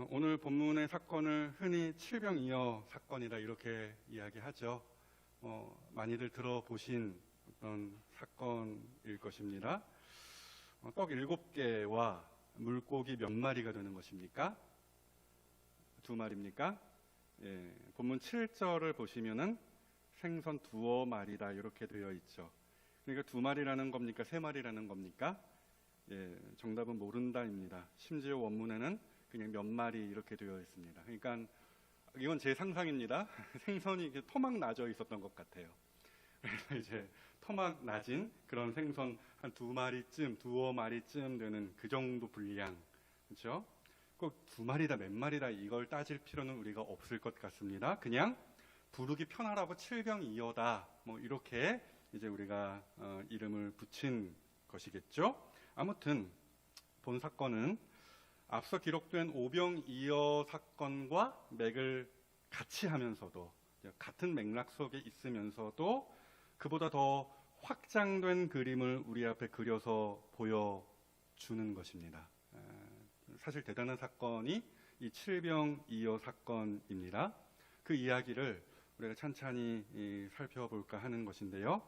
오늘 본문의 사건을 흔히 칠병이어 사건이라 이렇게 이야기하죠. 많이들 들어보신 어떤 사건일 것입니다. 떡 7개와 물고기 몇 마리가 되는 것입니까? 2마리입니까? 예, 본문 7절을 보시면은 생선 2마리다 이렇게 되어 있죠. 그러니까 2마리라는 겁니까? 3마리라는 겁니까? 예, 정답은 모른다입니다. 심지어 원문에는 그냥 몇 마리 이렇게 되어 있습니다. 그러니까 이건 제 상상입니다. 생선이 이렇게 토막 나져 있었던 것 같아요. 그래서 이제 토막 나진 그런 생선 한 2마리쯤, 2마리쯤 되는 그 정도 분량, 그렇죠? 꼭 2마리다 몇 마리다 이걸 따질 필요는 우리가 없을 것 같습니다. 그냥 부르기 편하라고 칠병이어다 뭐 이렇게 이제 우리가 이름을 붙인 것이겠죠. 아무튼 본 사건은 앞서 기록된 오병이어 사건과 맥을 같이 하면서도 같은 맥락 속에 있으면서도 그보다 더 확장된 그림을 우리 앞에 그려서 보여주는 것입니다. 사실 대단한 사건이 이 칠병이어 사건입니다. 그 이야기를 우리가 찬찬히 살펴볼까 하는 것인데요.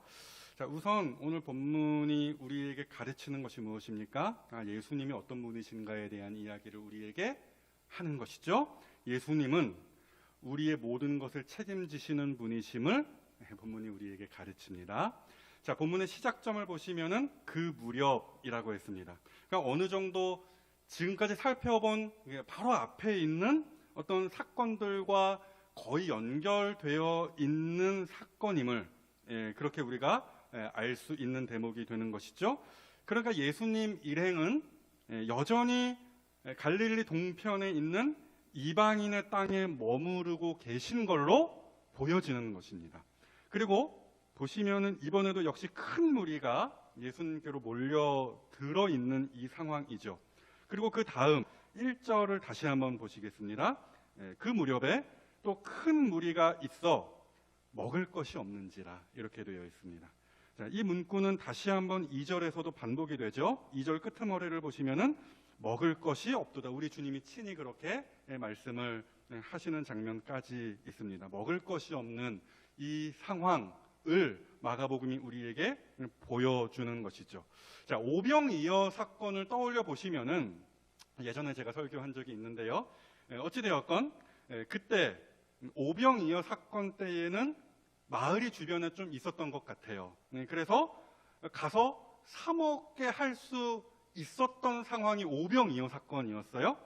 자, 우선 오늘 본문이 우리에게 가르치는 것이 무엇입니까? 예수님이 어떤 분이신가에 대한 이야기를 우리에게 하는 것이죠. 예수님은 우리의 모든 것을 책임지시는 분이심을 본문이 우리에게 가르칩니다. 자, 본문의 시작점을 보시면은 그 무렵이라고 했습니다. 그러니까 어느 정도 지금까지 살펴본 바로 앞에 있는 어떤 사건들과 거의 연결되어 있는 사건임을 그렇게 우리가 알 수 있는 대목이 되는 것이죠. 그러니까 예수님 일행은 여전히 갈릴리 동편에 있는 이방인의 땅에 머무르고 계신 걸로 보여지는 것입니다. 그리고 보시면은 이번에도 역시 큰 무리가 예수님께로 몰려들어 있는 이 상황이죠. 그리고 그 다음 1절을 다시 한번 보시겠습니다. 그 무렵에 또 큰 무리가 있어 먹을 것이 없는지라 이렇게 되어 있습니다. 자, 이 문구는 다시 한번 2절에서도 반복이 되죠. 2절 끄트머리를 보시면은 먹을 것이 없도다. 우리 주님이 친히 그렇게 말씀을 하시는 장면까지 있습니다. 먹을 것이 없는 이 상황을 마가복음이 우리에게 보여주는 것이죠. 자, 오병이어 사건을 떠올려 보시면은 예전에 제가 설교한 적이 있는데요. 어찌되었건 그때 오병이어 사건 때에는 마을이 주변에 좀 있었던 것 같아요. 그래서 가서 사 먹게 할 수 있었던 상황이 오병이어 사건이었어요.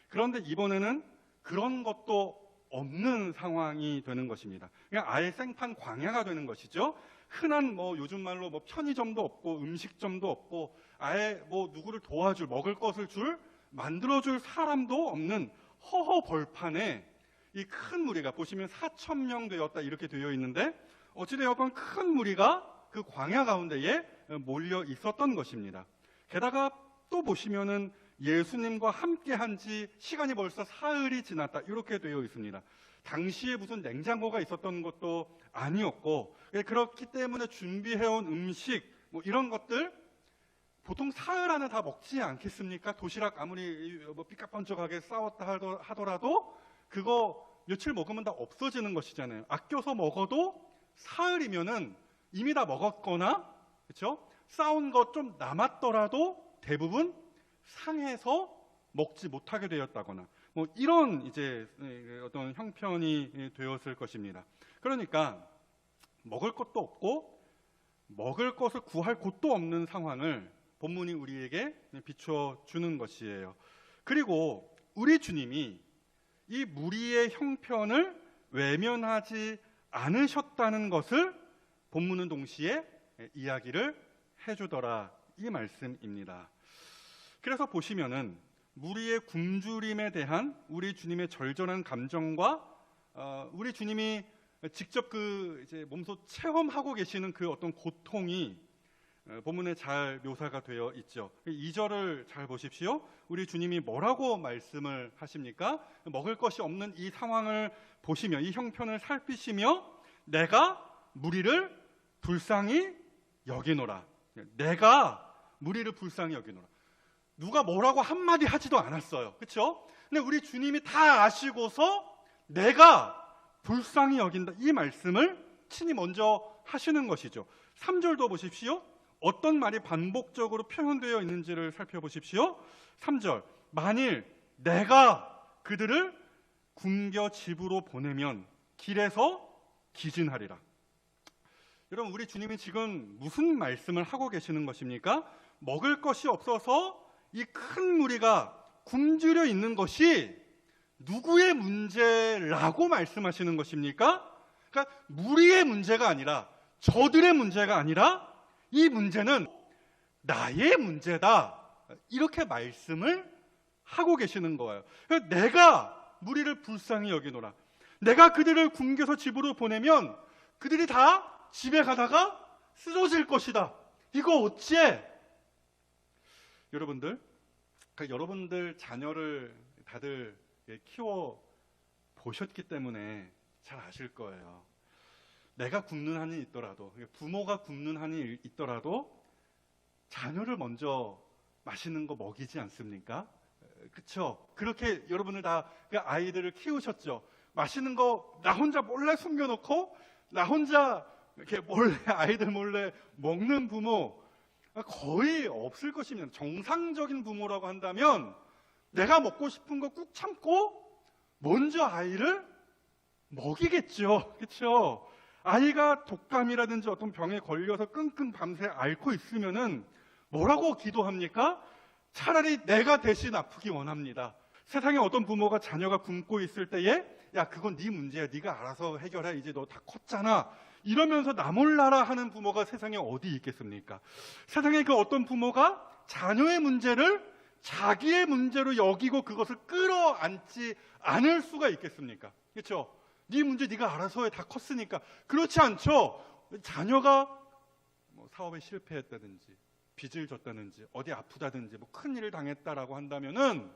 그런데 이번에는 그런 것도 없는 상황이 되는 것입니다. 그냥 아예 생판 광야가 되는 것이죠. 흔한 요즘 말로 편의점도 없고 음식점도 없고 아예 누구를 도와줄 먹을 것을 만들어줄 사람도 없는 허허 벌판에 이 큰 무리가 보시면 4,000명 되었다 이렇게 되어 있는데 어찌되었건 큰 무리가 그 광야 가운데에 몰려 있었던 것입니다. 게다가 또 보시면은 예수님과 함께 한 지 시간이 벌써 사흘이 지났다 이렇게 되어 있습니다. 당시에 무슨 냉장고가 있었던 것도 아니었고 그렇기 때문에 준비해온 음식 이런 것들 보통 사흘 안에 다 먹지 않겠습니까? 도시락 아무리 삐까뻔쩍하게 싸웠다 하더라도 그거 며칠 먹으면 다 없어지는 것이잖아요. 아껴서 먹어도 사흘이면은 이미 다 먹었거나, 그렇죠? 싸운 것 좀 남았더라도 대부분 상해서 먹지 못하게 되었다거나, 이런 이제 어떤 형편이 되었을 것입니다. 그러니까 먹을 것도 없고 먹을 것을 구할 곳도 없는 상황을 본문이 우리에게 비추어 주는 것이에요. 그리고 우리 주님이 이 무리의 형편을 외면하지 않으셨다는 것을 본문은 동시에 이야기를 해주더라 이 말씀입니다. 그래서 보시면은 무리의 굶주림에 대한 우리 주님의 절절한 감정과 우리 주님이 직접 이제 몸소 체험하고 계시는 그 어떤 고통이 본문에 잘 묘사가 되어 있죠. 2절을 잘 보십시오. 우리 주님이 뭐라고 말씀을 하십니까? 먹을 것이 없는 이 상황을 보시며 이 형편을 살피시며 내가 무리를 불쌍히 여기노라. 내가 무리를 불쌍히 여기노라. 누가 뭐라고 한마디 하지도 않았어요. 그렇죠? 근데 우리 주님이 다 아시고서 내가 불쌍히 여긴다, 이 말씀을 친히 먼저 하시는 것이죠. 3절도 보십시오. 어떤 말이 반복적으로 표현되어 있는지를 살펴보십시오. 3절, 만일 내가 그들을 굶겨 집으로 보내면 길에서 기진하리라. 여러분, 우리 주님이 지금 무슨 말씀을 하고 계시는 것입니까? 먹을 것이 없어서 이 큰 무리가 굶주려 있는 것이 누구의 문제라고 말씀하시는 것입니까? 그러니까 무리의 문제가 아니라, 저들의 문제가 아니라 이 문제는 나의 문제다, 이렇게 말씀을 하고 계시는 거예요. 그러니까 내가 무리를 불쌍히 여기노라. 내가 그들을 굶겨서 집으로 보내면 그들이 다 집에 가다가 쓰러질 것이다. 이거 어찌해? 여러분들, 그러니까 여러분들 자녀를 다들 키워 보셨기 때문에 잘 아실 거예요. 내가 굶는 한이 있더라도, 부모가 굶는 한이 있더라도 자녀를 먼저 맛있는 거 먹이지 않습니까? 그렇죠? 그렇게 여러분들 다 아이들을 키우셨죠. 맛있는 거 나 혼자 몰래 숨겨놓고 나 혼자 이렇게 몰래, 아이들 몰래 먹는 부모 거의 없을 것입니다. 정상적인 부모라고 한다면 내가 먹고 싶은 거 꾹 참고 먼저 아이를 먹이겠죠. 그렇죠? 아이가 독감이라든지 어떤 병에 걸려서 끙끙 밤새 앓고 있으면은 뭐라고 기도합니까? 차라리 내가 대신 아프기 원합니다. 세상에 어떤 부모가 자녀가 굶고 있을 때에 야, 그건 네 문제야, 네가 알아서 해결해, 이제 너 다 컸잖아, 이러면서 나 몰라라 하는 부모가 세상에 어디 있겠습니까? 세상에 그 어떤 부모가 자녀의 문제를 자기의 문제로 여기고 그것을 끌어안지 않을 수가 있겠습니까? 그렇죠? 네 문제 네가 알아서 해, 다 컸으니까. 그렇지 않죠? 자녀가 뭐 사업에 실패했다든지 빚을 졌다든지 어디 아프다든지 뭐 큰일을 당했다라고 한다면은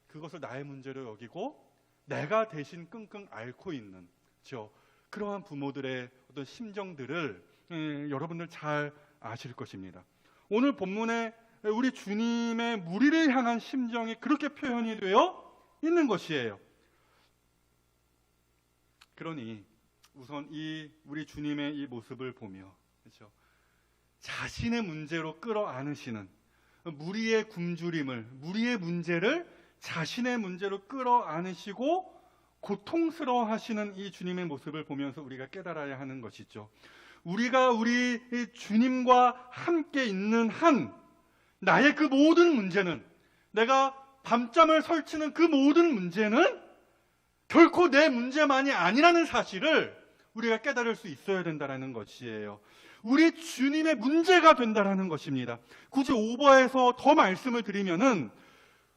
그것을 나의 문제로 여기고 내가 대신 끙끙 앓고 있는, 그렇죠? 그러한 부모들의 어떤 심정들을 여러분들 잘 아실 것입니다. 오늘 본문에 우리 주님의 무리를 향한 심정이 그렇게 표현이 되어 있는 것이에요. 그러니 우선 이 우리 주님의 이 모습을 보며, 그렇죠? 자신의 문제로 끌어안으시는, 무리의 굶주림을, 무리의 문제를 자신의 문제로 끌어안으시고 고통스러워하시는 이 주님의 모습을 보면서 우리가 깨달아야 하는 것이죠. 우리가 우리 주님과 함께 있는 한 나의 그 모든 문제는, 내가 밤잠을 설치는 그 모든 문제는 결코 내 문제만이 아니라는 사실을 우리가 깨달을 수 있어야 된다는 것이에요. 우리 주님의 문제가 된다는 것입니다. 굳이 오버해서 더 말씀을 드리면은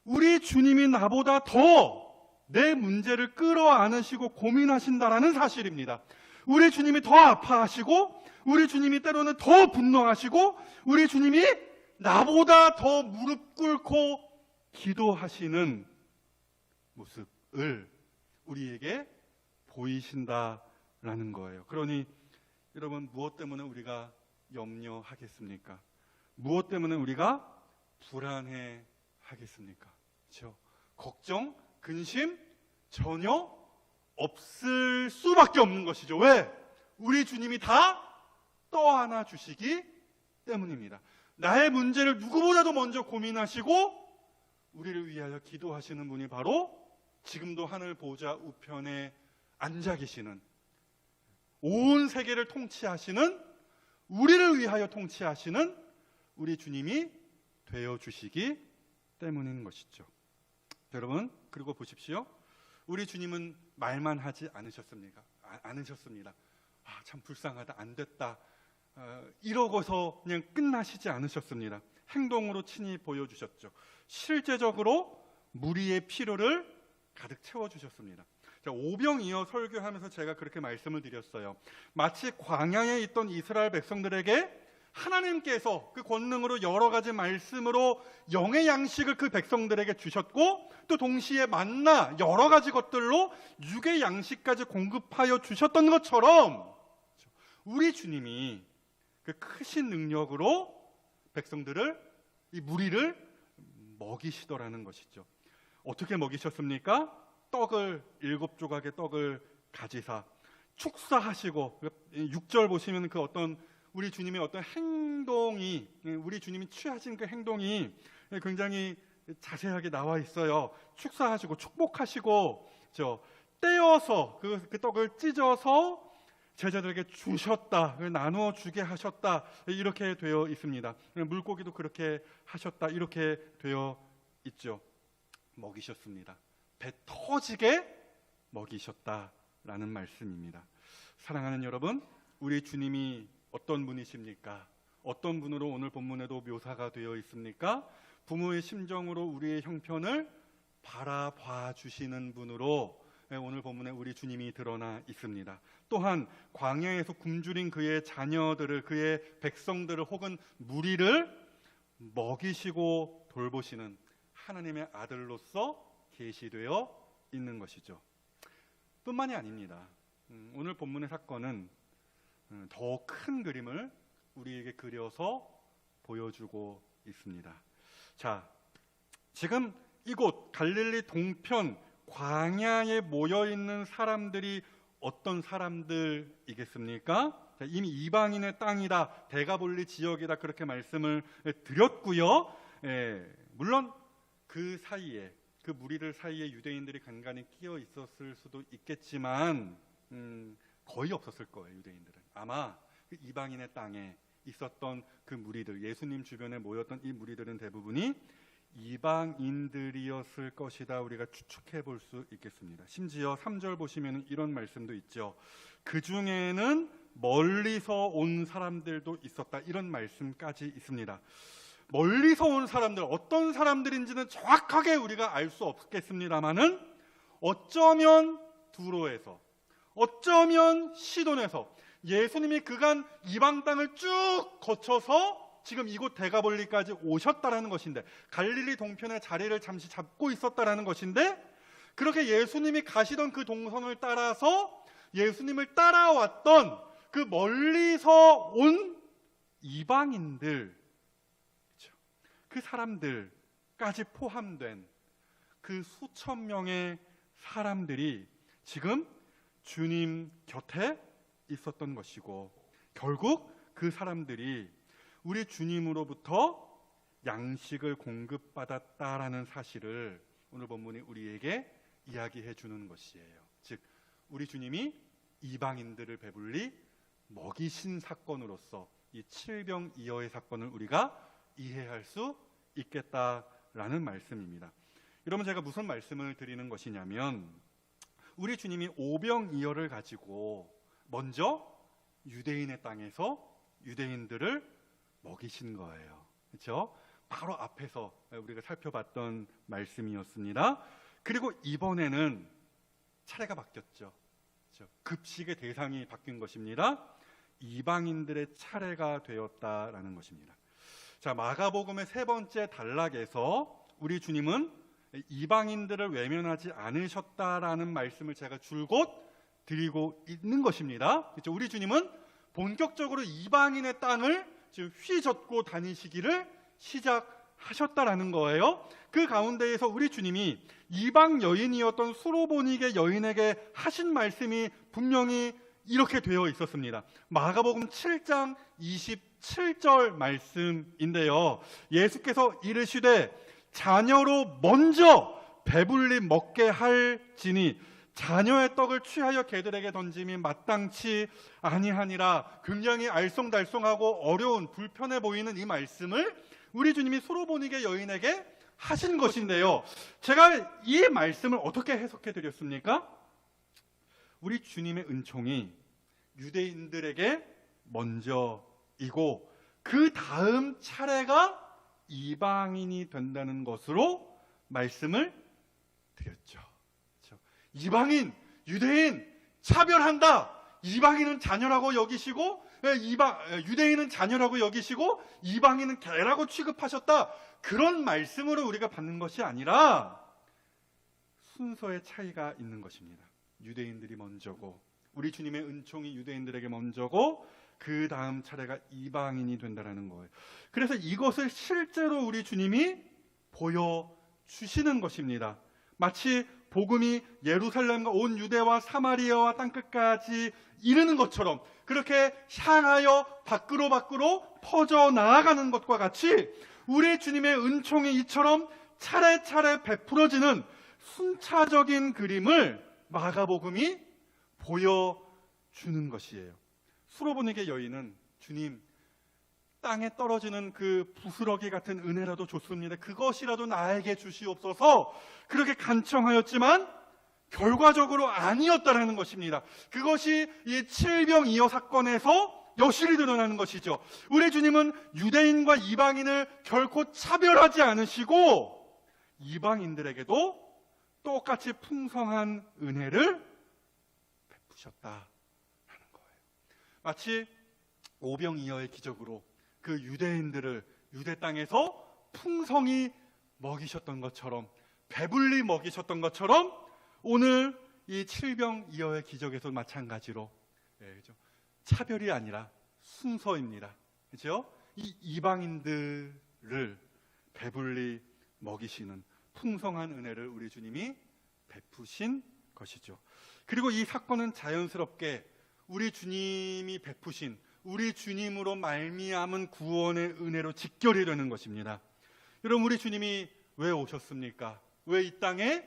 우리 주님이 나보다 더 내 문제를 끌어안으시고 고민하신다라는 사실입니다. 우리 주님이 더 아파하시고, 우리 주님이 때로는 더 분노하시고, 우리 주님이 나보다 더 무릎 꿇고 기도하시는 모습을 우리에게 보이신다라는 거예요. 그러니 여러분, 무엇 때문에 우리가 염려하겠습니까? 무엇 때문에 우리가 불안해 하겠습니까? 그렇죠? 걱정, 근심 전혀 없을 수밖에 없는 것이죠. 왜? 우리 주님이 다 떠안아 주시기 때문입니다. 나의 문제를 누구보다도 먼저 고민하시고 우리를 위하여 기도하시는 분이 바로 지금도 하늘 보좌 우편에 앉아 계시는, 온 세계를 통치하시는, 우리를 위하여 통치하시는 우리 주님이 되어 주시기 때문인 것이죠. 여러분, 그리고 보십시오. 우리 주님은 말만 하지 않으셨습니까? 않으셨습니다. 참 불쌍하다, 안 됐다, 이러고서 그냥 끝나시지 않으셨습니다. 행동으로 친히 보여주셨죠. 실제적으로 무리의 필요를 가득 채워주셨습니다. 오병이어 설교하면서 제가 그렇게 말씀을 드렸어요. 마치 광야에 있던 이스라엘 백성들에게 하나님께서 그 권능으로 여러 가지 말씀으로 영의 양식을 그 백성들에게 주셨고, 또 동시에 만나 여러 가지 것들로 육의 양식까지 공급하여 주셨던 것처럼 우리 주님이 그 크신 능력으로 백성들을, 이 무리를 먹이시더라는 것이죠. 어떻게 먹이셨습니까? 떡을 7조각의 떡을 가지사 축사하시고, 6절 보시면 그 어떤 우리 주님의 어떤 행동이, 우리 주님이 취하신 그 행동이 굉장히 자세하게 나와 있어요. 축사하시고 축복하시고 떼어서 그 떡을 찢어서 제자들에게 주셨다, 나누어 주게 하셨다, 이렇게 되어 있습니다. 물고기도 그렇게 하셨다, 이렇게 되어 있죠. 먹이셨습니다. 배 터지게 먹이셨다라는 말씀입니다. 사랑하는 여러분, 우리 주님이 어떤 분이십니까? 어떤 분으로 오늘 본문에도 묘사가 되어 있습니까? 부모의 심정으로 우리의 형편을 바라봐 주시는 분으로 오늘 본문에 우리 주님이 드러나 있습니다. 또한 광야에서 굶주린 그의 자녀들을, 그의 백성들을 혹은 무리를 먹이시고 돌보시는 하나님의 아들로서 계시되어 있는 것이죠. 뿐만이 아닙니다. 오늘 본문의 사건은 더 큰 그림을 우리에게 그려서 보여주고 있습니다. 자, 지금 이곳 갈릴리 동편 광야에 모여있는 사람들이 어떤 사람들이겠습니까? 자, 이미 이방인의 땅이다, 대가볼리 지역이다, 그렇게 말씀을 드렸고요. 물론 그 사이에, 그 무리들 사이에 유대인들이 간간히 끼어 있었을 수도 있겠지만 거의 없었을 거예요. 유대인들은 아마 그 이방인의 땅에 있었던 그 무리들, 예수님 주변에 모였던 이 무리들은 대부분이 이방인들이었을 것이다, 우리가 추측해 볼 수 있겠습니다. 심지어 3절 보시면 이런 말씀도 있죠. 그 중에는 멀리서 온 사람들도 있었다, 이런 말씀까지 있습니다. 멀리서 온 사람들, 어떤 사람들인지는 정확하게 우리가 알 수 없겠습니다만은 어쩌면 두로에서, 어쩌면 시돈에서 예수님이 그간 이방 땅을 쭉 거쳐서 지금 이곳 대가볼리까지 오셨다라는 것인데, 갈릴리 동편의 자리를 잠시 잡고 있었다라는 것인데, 그렇게 예수님이 가시던 그 동선을 따라서 예수님을 따라왔던 그 멀리서 온 이방인들, 그 사람들까지 포함된 그 수천 명의 사람들이 지금 주님 곁에 있었던 것이고, 결국 그 사람들이 우리 주님으로부터 양식을 공급받았다라는 사실을 오늘 본문이 우리에게 이야기해 주는 것이에요. 즉, 우리 주님이 이방인들을 배불리 먹이신 사건으로서 이 칠병이어의 사건을 우리가 이해할 수 있겠다라는 말씀입니다. 여러분, 제가 무슨 말씀을 드리는 것이냐면, 우리 주님이 오병이어를 가지고 먼저 유대인의 땅에서 유대인들을 먹이신 거예요. 그렇죠? 바로 앞에서 우리가 살펴봤던 말씀이었습니다. 그리고 이번에는 차례가 바뀌었죠. 그렇죠? 급식의 대상이 바뀐 것입니다. 이방인들의 차례가 되었다라는 것입니다. 자, 마가복음의 3번째 단락에서 우리 주님은 이방인들을 외면하지 않으셨다라는 말씀을 제가 줄곧 드리고 있는 것입니다. 그렇죠? 우리 주님은 본격적으로 이방인의 땅을 지금 휘젓고 다니시기를 시작하셨다라는 거예요. 그 가운데에서 우리 주님이 이방 여인이었던 수로보니게 여인에게 하신 말씀이 분명히 이렇게 되어 있었습니다. 마가복음 7장 27절 말씀인데요. 예수께서 이르시되 자녀로 먼저 배불리 먹게 할지니 자녀의 떡을 취하여 개들에게 던짐이 마땅치 아니하니라. 굉장히 알쏭달쏭하고 어려운, 불편해 보이는 이 말씀을 우리 주님이 수로보니게 여인에게 하신 것인데요, 제가 이 말씀을 어떻게 해석해 드렸습니까? 우리 주님의 은총이 유대인들에게 먼저이고 그 다음 차례가 이방인이 된다는 것으로 말씀을 드렸죠. 이방인, 유대인 차별한다. 이방인은 자녀라고 여기시고 유대인은 자녀라고 여기시고 이방인은 개라고 취급하셨다. 그런 말씀으로 우리가 받는 것이 아니라 순서의 차이가 있는 것입니다. 유대인들이 먼저고, 우리 주님의 은총이 유대인들에게 먼저고, 그 다음 차례가 이방인이 된다는 거예요. 그래서 이것을 실제로 우리 주님이 보여주시는 것입니다. 마치 복음이 예루살렘과 온 유대와 사마리아와 땅끝까지 이르는 것처럼, 그렇게 향하여 밖으로 퍼져나가는 것과 같이 우리 주님의 은총이 이처럼 차례차례 베풀어지는 순차적인 그림을 마가복음이 보여주는 것이에요. 수로보니게 여인은 주님, 땅에 떨어지는 그 부스러기 같은 은혜라도 좋습니다. 그것이라도 나에게 주시옵소서 그렇게 간청하였지만 결과적으로 아니었다라는 것입니다. 그것이 이 칠병이어 사건에서 여실히 드러나는 것이죠. 우리 주님은 유대인과 이방인을 결코 차별하지 않으시고 이방인들에게도 똑같이 풍성한 은혜를 베푸셨다라는 거예요. 마치 오병이어의 기적으로 그 유대인들을 유대 땅에서 풍성히 먹이셨던 것처럼, 배불리 먹이셨던 것처럼 오늘 이 칠병이어의 기적에서 마찬가지로 그렇죠? 차별이 아니라 순서입니다. 그렇죠? 이 이방인들을 배불리 먹이시는 풍성한 은혜를 우리 주님이 베푸신 것이죠. 그리고 이 사건은 자연스럽게 우리 주님이 베푸신, 우리 주님으로 말미암은 구원의 은혜로 직결이 되는 것입니다. 여러분, 우리 주님이 왜 오셨습니까? 왜 이 땅에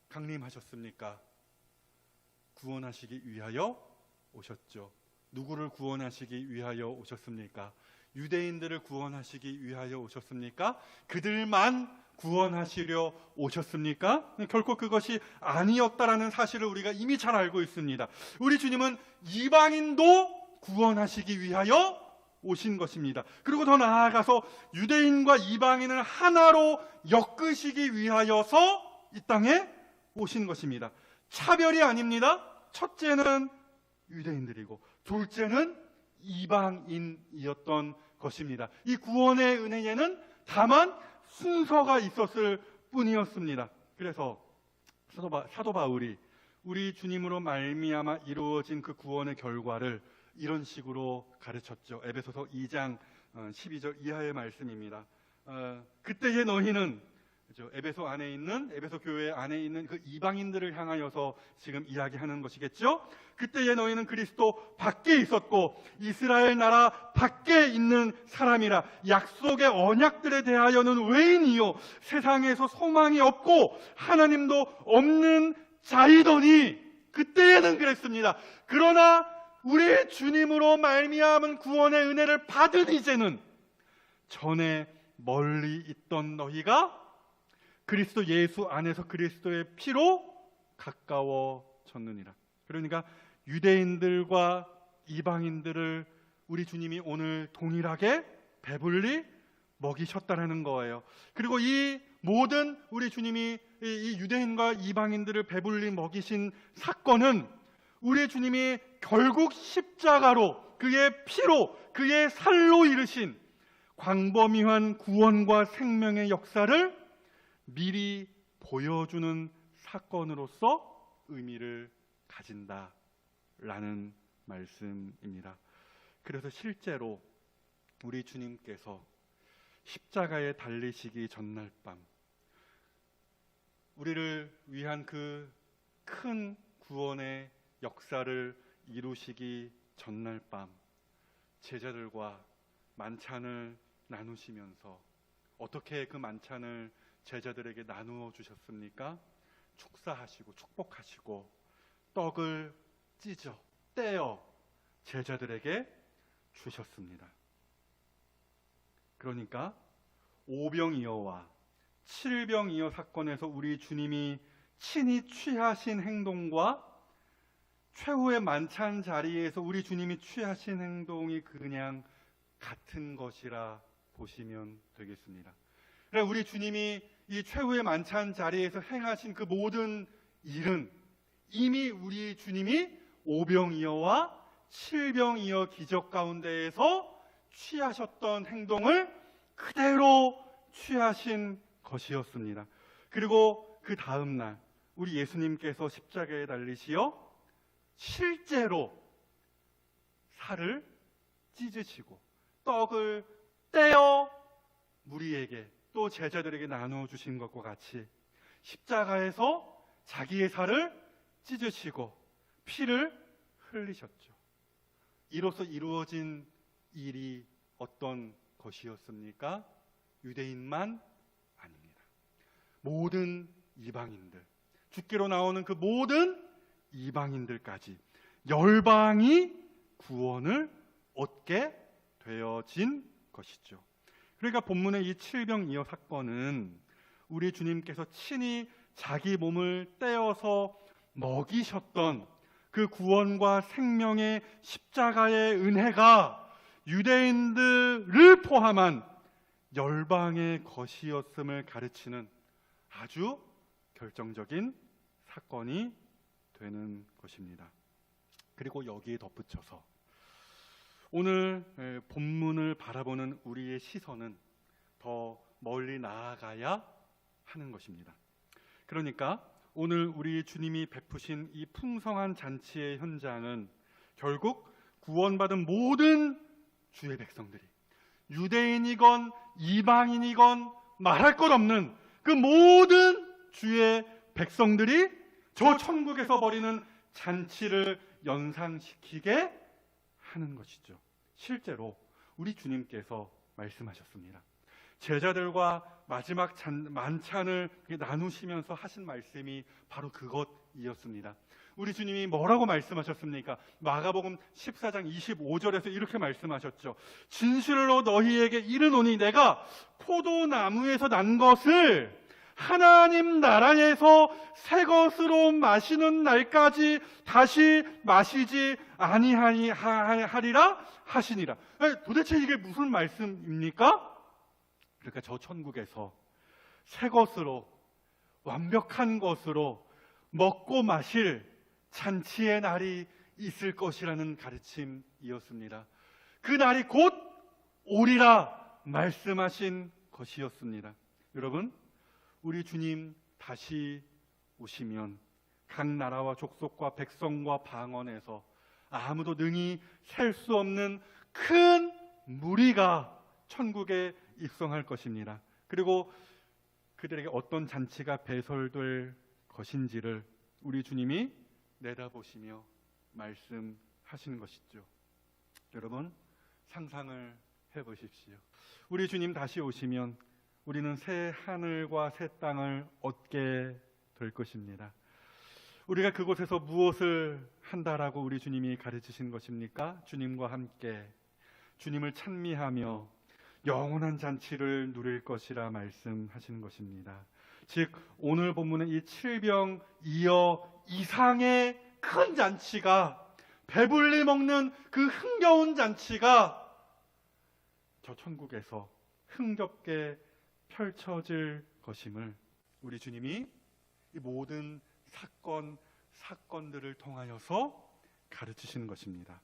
강림하셨습니까? 구원하시기 위하여 오셨죠. 누구를 구원하시기 위하여 오셨습니까? 유대인들을 구원하시기 위하여 오셨습니까? 그들만 구원하시려 오셨습니까? 결코 그것이 아니었다라는 사실을 우리가 이미 잘 알고 있습니다. 우리 주님은 이방인도 구원하시기 위하여 오신 것입니다. 그리고 더 나아가서 유대인과 이방인을 하나로 엮으시기 위하여서 이 땅에 오신 것입니다. 차별이 아닙니다. 첫째는 유대인들이고 둘째는 이방인이었던 것입니다. 이 구원의 은혜에는 다만 순서가 있었을 뿐이었습니다. 그래서 사도 바울이 우리 주님으로 말미암아 이루어진 그 구원의 결과를 이런 식으로 가르쳤죠. 에베소서 2장 12절 이하의 말씀입니다. 그때의 너희는, 그렇죠? 에베소 교회 안에 있는 그 이방인들을 향하여서 지금 이야기하는 것이겠죠. 그때의 너희는 그리스도 밖에 있었고 이스라엘 나라 밖에 있는 사람이라, 약속의 언약들에 대하여는 외인이요 세상에서 소망이 없고 하나님도 없는 자이더니, 그때에는 그랬습니다. 그러나 우리 주님으로 말미암은 구원의 은혜를 받은 이제는 전에 멀리 있던 너희가 그리스도 예수 안에서 그리스도의 피로 가까워졌느니라. 그러니까 유대인들과 이방인들을 우리 주님이 오늘 동일하게 배불리 먹이셨다라는 거예요. 그리고 이 모든 우리 주님이 이 유대인과 이방인들을 배불리 먹이신 사건은 우리 주님이 결국 십자가로, 그의 피로, 그의 살로 이루신 광범위한 구원과 생명의 역사를 미리 보여주는 사건으로서 의미를 가진다라는 말씀입니다. 그래서 실제로 우리 주님께서 십자가에 달리시기 전날 밤, 우리를 위한 그 큰 구원의 역사를 이루시기 전날 밤 제자들과 만찬을 나누시면서 어떻게 그 만찬을 제자들에게 나누어 주셨습니까? 축사하시고 축복하시고 떡을 찢어 떼어 제자들에게 주셨습니다. 그러니까 오병이어와 칠병이어 사건에서 우리 주님이 친히 취하신 행동과 최후의 만찬 자리에서 우리 주님이 취하신 행동이 그냥 같은 것이라 보시면 되겠습니다. 그러니까 우리 주님이 이 최후의 만찬 자리에서 행하신 그 모든 일은 이미 우리 주님이 오병이어와 칠병이어 기적 가운데에서 취하셨던 행동을 그대로 취하신 것이었습니다. 그리고 그 다음 날 우리 예수님께서 십자가에 달리시어 실제로 살을 찢으시고 떡을 떼어 무리에게 또 제자들에게 나누어 주신 것과 같이 십자가에서 자기의 살을 찢으시고 피를 흘리셨죠. 이로써 이루어진 일이 어떤 것이었습니까? 유대인만 아닙니다. 모든 이방인들, 죽기로 나오는 그 모든 이방인들까지 열방이 구원을 얻게 되어진 것이죠. 그러니까 본문의 이 칠병이어 사건은 우리 주님께서 친히 자기 몸을 떼어서 먹이셨던 그 구원과 생명의 십자가의 은혜가 유대인들을 포함한 열방의 것이었음을 가르치는 아주 결정적인 사건이 되는 것입니다. 그리고 여기에 덧붙여서 오늘 본문을 바라보는 우리의 시선은 더 멀리 나아가야 하는 것입니다. 그러니까 오늘 우리 주님이 베푸신 이 풍성한 잔치의 현장은 결국 구원받은 모든 주의 백성들이 유대인이건 이방인이건 말할 것 없는 그 모든 주의 백성들이 저 천국에서 벌이는 잔치를 연상시키게 하는 것이죠. 실제로 우리 주님께서 말씀하셨습니다. 제자들과 마지막 만찬을 나누시면서 하신 말씀이 바로 그것이었습니다. 우리 주님이 뭐라고 말씀하셨습니까? 마가복음 14장 25절에서 이렇게 말씀하셨죠. 진실로 너희에게 이르노니 내가 포도나무에서 난 것을 하나님 나라에서 새 것으로 마시는 날까지 다시 마시지 아니하리라 하시니라. 도대체 이게 무슨 말씀입니까? 그러니까 저 천국에서 새 것으로 완벽한 것으로 먹고 마실 잔치의 날이 있을 것이라는 가르침이었습니다. 그 날이 곧 오리라 말씀하신 것이었습니다. 여러분, 우리 주님 다시 오시면 각 나라와 족속과 백성과 방언에서 아무도 능히 셀 수 없는 큰 무리가 천국에 입성할 것입니다. 그리고 그들에게 어떤 잔치가 배설될 것인지를 우리 주님이 내다보시며 말씀하시는 것이죠. 여러분, 상상을 해보십시오. 우리 주님 다시 오시면 우리는 새 하늘과 새 땅을 얻게 될 것입니다. 우리가 그곳에서 무엇을 한다라고 우리 주님이 가르치신 것입니까? 주님과 함께 주님을 찬미하며 영원한 잔치를 누릴 것이라 말씀하시는 것입니다. 즉 오늘 본문의 이 칠병이어 이상의 큰 잔치가, 배불리 먹는 그 흥겨운 잔치가 저 천국에서 흥겹게 펼쳐질 것임을 우리 주님이 이 모든 사건들을 통하여서 가르치시는 것입니다.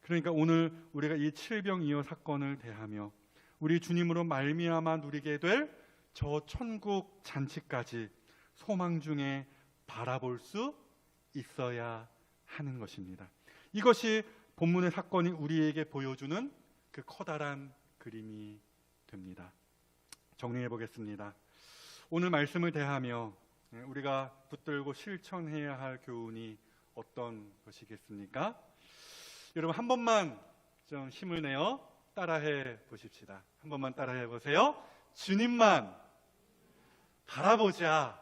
그러니까 오늘 우리가 이 칠병이어 사건을 대하며 우리 주님으로 말미암아 누리게 될 저 천국 잔치까지 소망 중에 바라볼 수 있어야 하는 것입니다. 이것이 본문의 사건이 우리에게 보여주는 그 커다란 그림이 됩니다. 정리해 보겠습니다. 오늘 말씀을 대하며 우리가 붙들고 실천해야 할 교훈이 어떤 것이겠습니까? 여러분 한 번만 좀 힘을 내어 따라해 보십시다. 한 번만 따라해 보세요. 주님만 바라보자.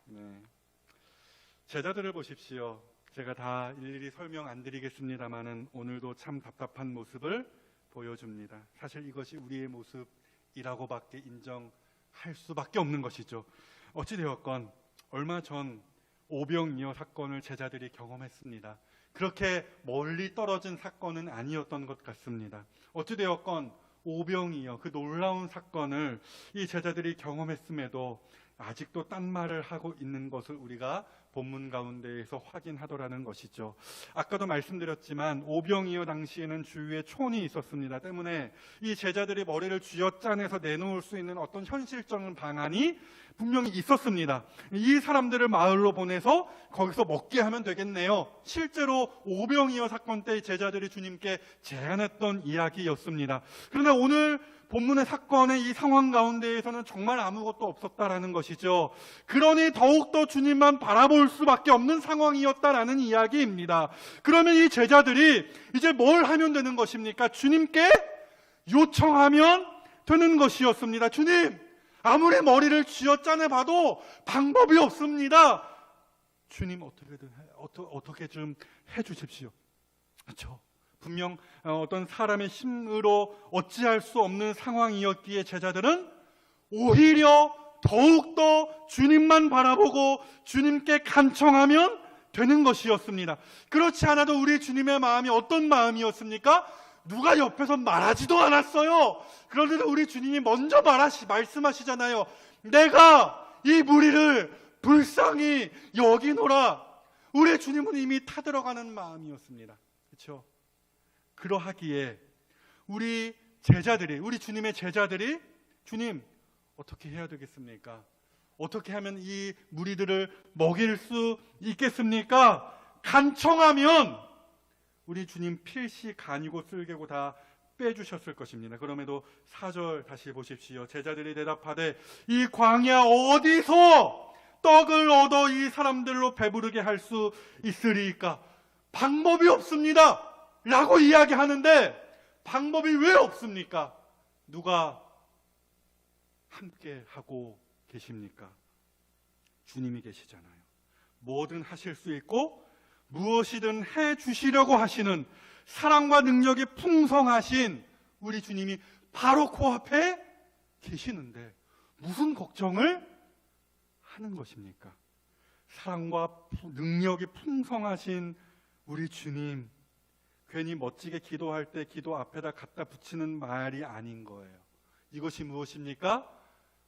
네. 제자들을 보십시오. 제가 다 일일이 설명 안 드리겠습니다만은 오늘도 참 답답한 모습을 보여줍니다. 사실 이것이 우리의 모습이라고밖에 인정할 수밖에 없는 것이죠. 어찌되었건 얼마 전 오병이어 사건을 제자들이 경험했습니다. 그렇게 멀리 떨어진 사건은 아니었던 것 같습니다. 어찌되었건 오병이어 그 놀라운 사건을 이 제자들이 경험했음에도 아직도 딴 말을 하고 있는 것을 우리가 본문 가운데에서 확인하더라는 것이죠. 아까도 말씀드렸지만 오병이어 당시에는 주위에 촌이 있었습니다. 때문에 이 제자들이 머리를 쥐어짜내서 내놓을 수 있는 어떤 현실적인 방안이 분명히 있었습니다. 이 사람들을 마을로 보내서 거기서 먹게 하면 되겠네요. 실제로 오병이어 사건 때 제자들이 주님께 제안했던 이야기였습니다. 그러나 오늘 본문의 사건의 이 상황 가운데에서는 정말 아무것도 없었다라는 것이죠. 그러니 더욱더 주님만 바라볼 수밖에 없는 상황이었다라는 이야기입니다. 그러면 이 제자들이 이제 뭘 하면 되는 것입니까? 주님께 요청하면 되는 것이었습니다. 주님, 아무리 머리를 쥐어짜내 봐도 방법이 없습니다. 주님, 어떻게 좀 해주십시오. 그렇죠. 분명 어떤 사람의 힘으로 어찌할 수 없는 상황이었기에 제자들은 오히려 더욱더 주님만 바라보고 주님께 간청하면 되는 것이었습니다. 그렇지 않아도 우리 주님의 마음이 어떤 마음이었습니까? 누가 옆에서 말하지도 않았어요. 그런데도 우리 주님이 먼저 말씀하시잖아요. 내가 이 무리를 불쌍히 여기노라. 우리 주님은 이미 타들어가는 마음이었습니다. 그렇죠? 그러하기에 우리 주님의 제자들이 주님, 어떻게 해야 되겠습니까? 어떻게 하면 이 무리들을 먹일 수 있겠습니까? 간청하면 우리 주님 필시 간이고 쓸개고 다 빼주셨을 것입니다. 그럼에도 4절 다시 보십시오. 제자들이 대답하되 이 광야 어디서 떡을 얻어 이 사람들로 배부르게 할 수 있으리까? 방법이 없습니다 라고 이야기하는데 방법이 왜 없습니까? 누가 함께 하고 계십니까? 주님이 계시잖아요. 뭐든 하실 수 있고 무엇이든 해 주시려고 하시는 사랑과 능력이 풍성하신 우리 주님이 바로 코앞에 계시는데 무슨 걱정을 하는 것입니까? 사랑과 능력이 풍성하신 우리 주님, 괜히 멋지게 기도할 때 기도 앞에다 갖다 붙이는 말이 아닌 거예요. 이것이 무엇입니까?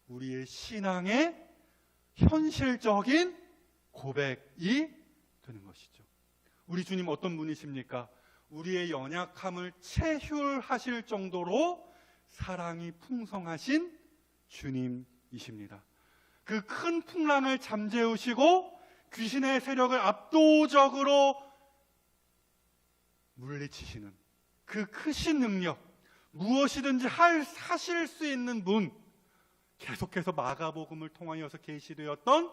우리의 신앙의 현실적인 고백이 되는 것이죠. 우리 주님 어떤 분이십니까? 우리의 연약함을 체휼하실 정도로 사랑이 풍성하신 주님이십니다. 그 큰 풍랑을 잠재우시고 귀신의 세력을 압도적으로 물리치시는 그 크신 능력, 무엇이든지 하실 수 있는 분, 계속해서 마가복음을 통하여서 계시되었던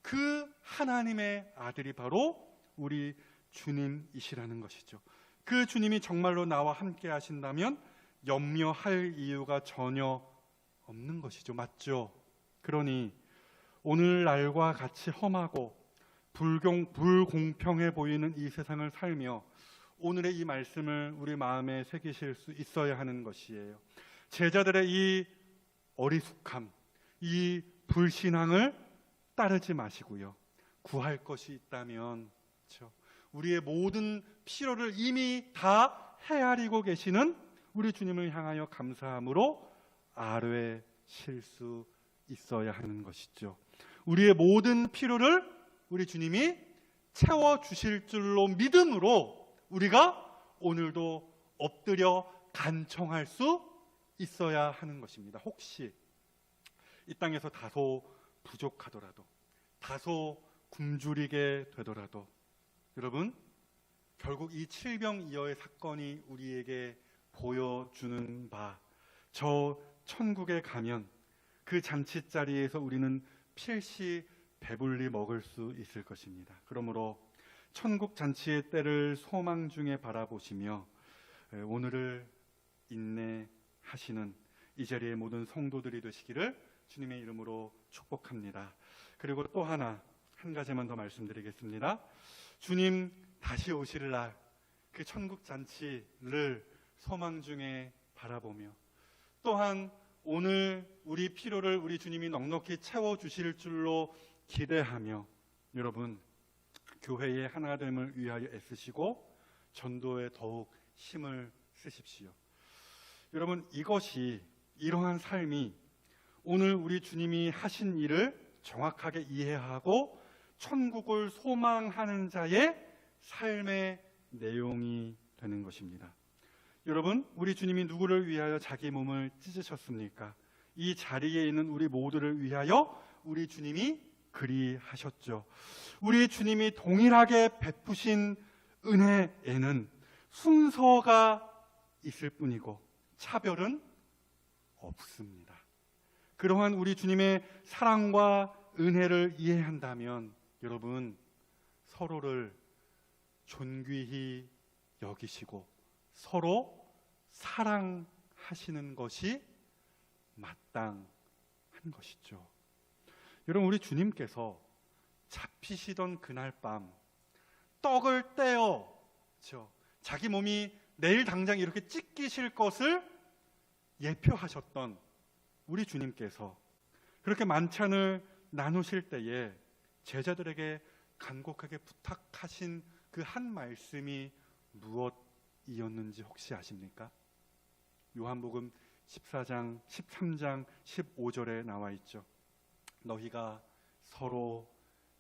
그 하나님의 아들이 바로 우리 주님이시라는 것이죠. 그 주님이 정말로 나와 함께 하신다면 염려할 이유가 전혀 없는 것이죠. 맞죠? 그러니 오늘날과 같이 험하고 불공평해 보이는 이 세상을 살며 오늘의 이 말씀을 우리 마음에 새기실 수 있어야 하는 것이에요. 제자들의 이 어리숙함, 이 불신앙을 따르지 마시고요. 구할 것이 있다면, 그렇죠? 우리의 모든 필요를 이미 다 헤아리고 계시는 우리 주님을 향하여 감사함으로 아뢰실 수 있어야 하는 것이죠. 우리의 모든 필요를 우리 주님이 채워주실 줄로 믿음으로 우리가 오늘도 엎드려 간청할 수 있어야 하는 것입니다. 혹시 이 땅에서 다소 부족하더라도, 다소 굶주리게 되더라도, 여러분, 결국 이 칠병이어의 사건이 우리에게 보여주는 바, 저 천국에 가면 그 잔치자리에서 우리는 필시 배불리 먹을 수 있을 것입니다. 그러므로 천국 잔치의 때를 소망 중에 바라보시며 오늘을 인내하시는 이 자리의 모든 성도들이 되시기를 주님의 이름으로 축복합니다. 그리고 또 한 가지만 더 말씀드리겠습니다. 주님 다시 오실 날 그 천국 잔치를 소망 중에 바라보며 또한 오늘 우리 필요를 우리 주님이 넉넉히 채워주실 줄로 기대하며 여러분 교회의 하나됨을 위하여 애쓰시고 전도에 더욱 힘을 쓰십시오. 여러분, 이러한 삶이 오늘 우리 주님이 하신 일을 정확하게 이해하고 천국을 소망하는 자의 삶의 내용이 되는 것입니다. 여러분, 우리 주님이 누구를 위하여 자기 몸을 찢으셨습니까? 이 자리에 있는 우리 모두를 위하여 우리 주님이 그리하셨죠. 우리 주님이 동일하게 베푸신 은혜에는 순서가 있을 뿐이고 차별은 없습니다. 그러한 우리 주님의 사랑과 은혜를 이해한다면 여러분 서로를 존귀히 여기시고 서로 사랑하시는 것이 마땅한 것이죠. 여러분 우리 주님께서 잡히시던 그날 밤 떡을 떼어 자기 몸이 내일 당장 이렇게 찢기실 것을 예표하셨던 우리 주님께서 그렇게 만찬을 나누실 때에 제자들에게 간곡하게 부탁하신 그 한 말씀이 무엇이었는지 혹시 아십니까? 요한복음 14장, 13장, 15절에 나와 있죠. 너희가 서로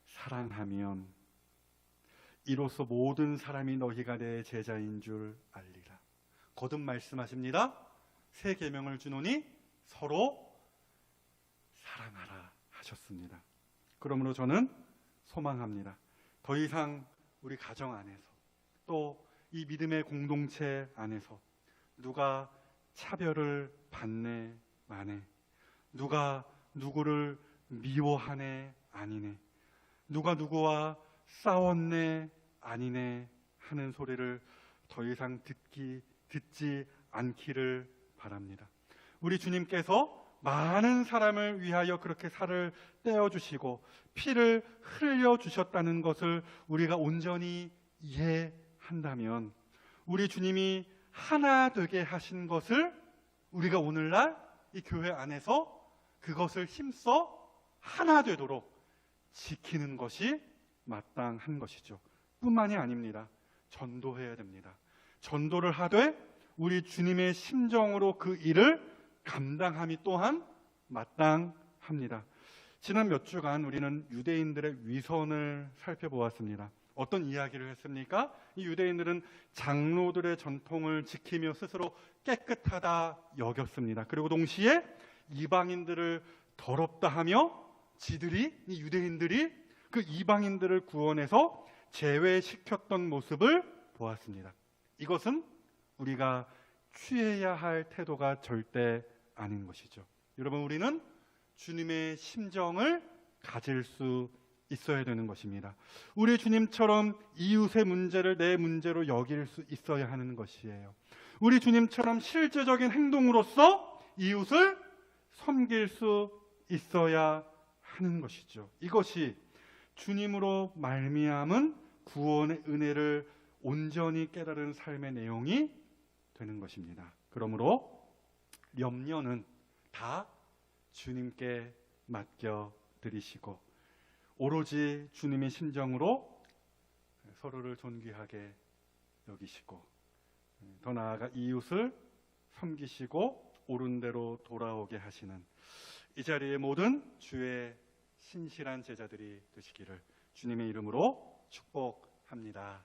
사랑하면 이로써 모든 사람이 너희가 내 제자인 줄 알리라. 거듭 말씀하십니다. 새 계명을 주노니 서로 사랑하라 하셨습니다. 그러므로 저는 소망합니다. 더 이상 우리 가정 안에서 또 이 믿음의 공동체 안에서 누가 차별을 받네 마네, 누가 누구를 미워하네 아니네, 누가 누구와 싸웠네 아니네 하는 소리를 더 이상 듣지 않기를 바랍니다. 우리 주님께서 많은 사람을 위하여 그렇게 살을 떼어주시고 피를 흘려주셨다는 것을 우리가 온전히 이해한다면 우리 주님이 하나 되게 하신 것을 우리가 오늘날 이 교회 안에서 그것을 힘써 하나 되도록 지키는 것이 마땅한 것이죠. 뿐만이 아닙니다. 전도해야 됩니다. 전도를 하되 우리 주님의 심정으로 그 일을 감당함이 또한 마땅합니다. 지난 몇 주간 우리는 유대인들의 위선을 살펴보았습니다. 어떤 이야기를 했습니까? 이 유대인들은 장로들의 전통을 지키며 스스로 깨끗하다 여겼습니다. 그리고 동시에 이방인들을 더럽다 하며 이 유대인들이 그 이방인들을 구원해서 제외시켰던 모습을 보았습니다. 이것은 우리가 취해야 할 태도가 절대 아닌 것이죠. 여러분 우리는 주님의 심정을 가질 수 있어야 되는 것입니다. 우리 주님처럼 이웃의 문제를 내 문제로 여길 수 있어야 하는 것이에요. 우리 주님처럼 실제적인 행동으로서 이웃을 섬길 수 있어야 하는 것이죠. 이것이 주님으로 말미암은 구원의 은혜를 온전히 깨달은 삶의 내용이 되는 것입니다. 그러므로 염려는 다 주님께 맡겨 드리시고 오로지 주님의 심정으로 서로를 존귀하게 여기시고 더 나아가 이웃을 섬기시고 옳은 대로 돌아오게 하시는 이 자리의 모든 주의 신실한 제자들이 되시기를 주님의 이름으로 축복합니다.